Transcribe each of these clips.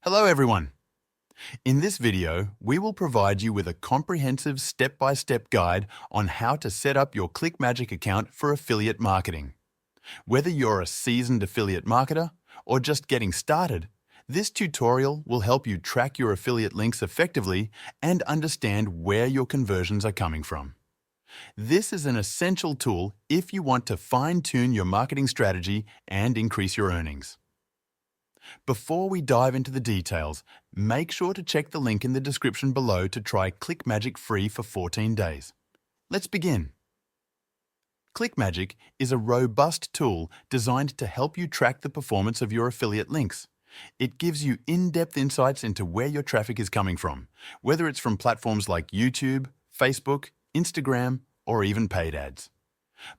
Hello everyone! In this video, we will provide you with a comprehensive step-by-step guide on how to set up your ClickMagick account for affiliate marketing. Whether you're a seasoned affiliate marketer or just getting started, this tutorial will help you track your affiliate links effectively and understand where your conversions are coming from. This is an essential tool if you want to fine-tune your marketing strategy and increase your earnings. Before we dive into the details, make sure to check the link in the description below to try ClickMagick free for 14 days. Let's begin. ClickMagick is a robust tool designed to help you track the performance of your affiliate links. It gives you in-depth insights into where your traffic is coming from, whether it's from platforms like YouTube, Facebook, Instagram, or even paid ads.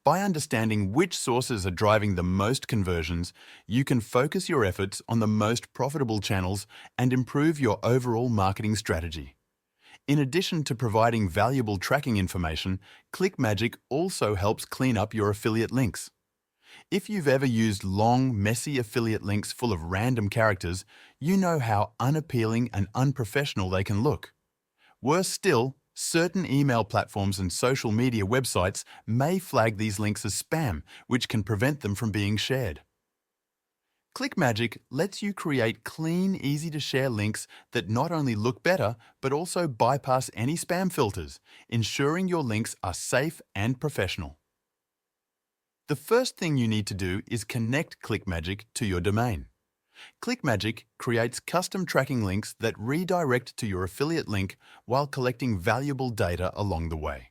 By understanding which sources are driving the most conversions, you can focus your efforts on the most profitable channels and improve your overall marketing strategy. In addition to providing valuable tracking information, ClickMagick also helps clean up your affiliate links. If you've ever used long, messy affiliate links full of random characters, you know how unappealing and unprofessional they can look. Worse still, certain email platforms and social media websites may flag these links as spam, which can prevent them from being shared. ClickMagick lets you create clean, easy-to-share links that not only look better, but also bypass any spam filters, ensuring your links are safe and professional. The first thing you need to do is connect ClickMagick to your domain. ClickMagick creates custom tracking links that redirect to your affiliate link while collecting valuable data along the way.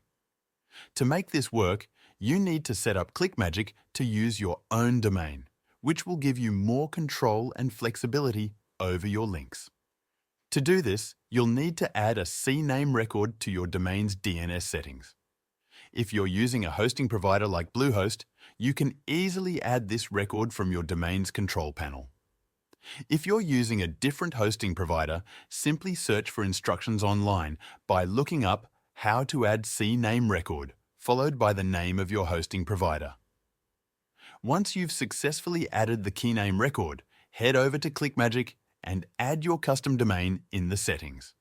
To make this work, you need to set up ClickMagick to use your own domain, which will give you more control and flexibility over your links. To do this, you'll need to add a CNAME record to your domain's DNS settings. If you're using a hosting provider like Bluehost, you can easily add this record from your domain's control panel. If you're using a different hosting provider, simply search for instructions online by looking up how to add CNAME record, followed by the name of your hosting provider. Once you've successfully added the keyname record, head over to ClickMagick and add your custom domain in the settings.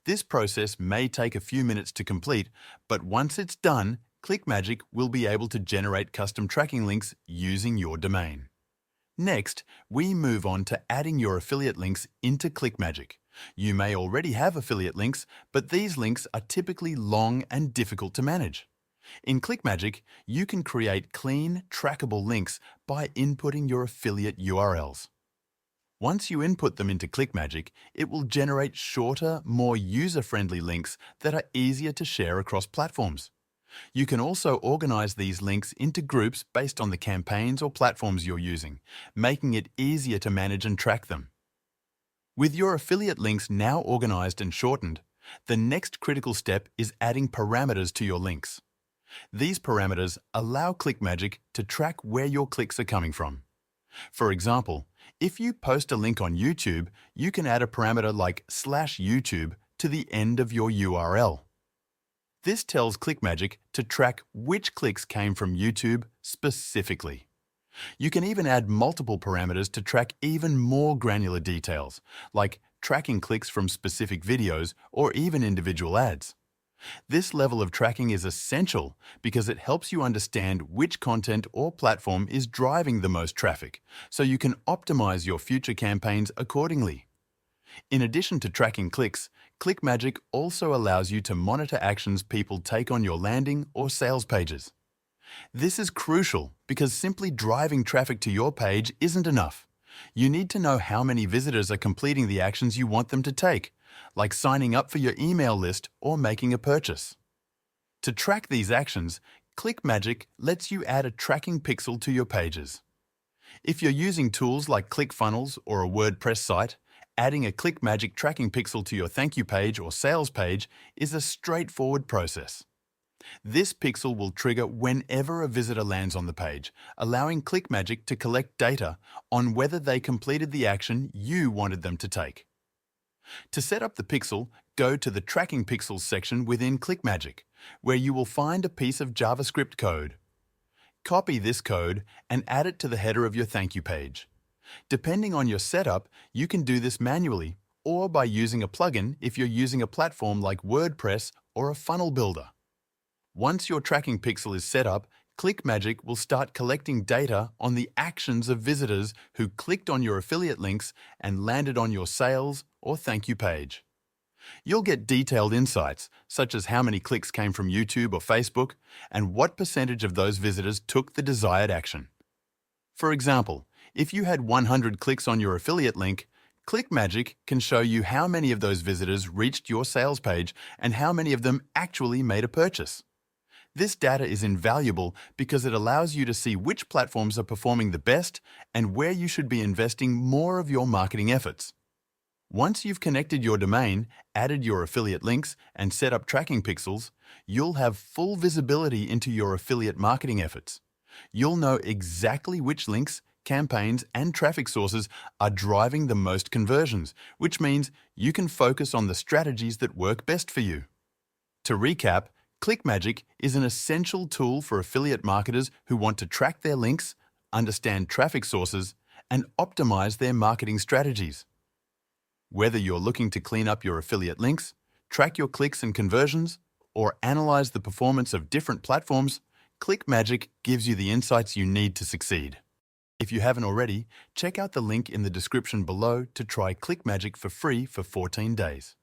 This process may take a few minutes to complete, but once it's done, ClickMagick will be able to generate custom tracking links using your domain. Next, we move on to adding your affiliate links into ClickMagick. You may already have affiliate links, but these links are typically long and difficult to manage. In ClickMagick, you can create clean, trackable links by inputting your affiliate URLs. Once you input them into ClickMagick, it will generate shorter, more user-friendly links that are easier to share across platforms. You can also organize these links into groups based on the campaigns or platforms you're using, making it easier to manage and track them. With your affiliate links now organized and shortened, the next critical step is adding parameters to your links. These parameters allow ClickMagick to track where your clicks are coming from. For example, if you post a link on YouTube, you can add a parameter like /YouTube to the end of your URL. This tells ClickMagick to track which clicks came from YouTube specifically. You can even add multiple parameters to track even more granular details, like tracking clicks from specific videos or even individual ads. This level of tracking is essential because it helps you understand which content or platform is driving the most traffic, so you can optimize your future campaigns accordingly. In addition to tracking clicks, ClickMagick also allows you to monitor actions people take on your landing or sales pages. This is crucial because simply driving traffic to your page isn't enough. You need to know how many visitors are completing the actions you want them to take, like signing up for your email list or making a purchase. To track these actions, ClickMagick lets you add a tracking pixel to your pages. If you're using tools like ClickFunnels or a WordPress site, adding a ClickMagick tracking pixel to your thank you page or sales page is a straightforward process. This pixel will trigger whenever a visitor lands on the page, allowing ClickMagick to collect data on whether they completed the action you wanted them to take. To set up the pixel, go to the Tracking Pixels section within ClickMagick, where you will find a piece of JavaScript code. Copy this code and add it to the header of your thank you page. Depending on your setup, you can do this manually or by using a plugin if you're using a platform like WordPress or a funnel builder. Once your tracking pixel is set up, ClickMagick will start collecting data on the actions of visitors who clicked on your affiliate links and landed on your sales or thank you page. You'll get detailed insights, such as how many clicks came from YouTube or Facebook, and what percentage of those visitors took the desired action. For example, if you had 100 clicks on your affiliate link, ClickMagick can show you how many of those visitors reached your sales page and how many of them actually made a purchase. This data is invaluable because it allows you to see which platforms are performing the best and where you should be investing more of your marketing efforts. Once you've connected your domain, added your affiliate links, and set up tracking pixels, you'll have full visibility into your affiliate marketing efforts. You'll know exactly which links, campaigns, and traffic sources are driving the most conversions, which means you can focus on the strategies that work best for you. To recap, ClickMagick is an essential tool for affiliate marketers who want to track their links, understand traffic sources, and optimize their marketing strategies. Whether you're looking to clean up your affiliate links, track your clicks and conversions, or analyze the performance of different platforms, ClickMagick gives you the insights you need to succeed. If you haven't already, check out the link in the description below to try ClickMagick for free for 14 days.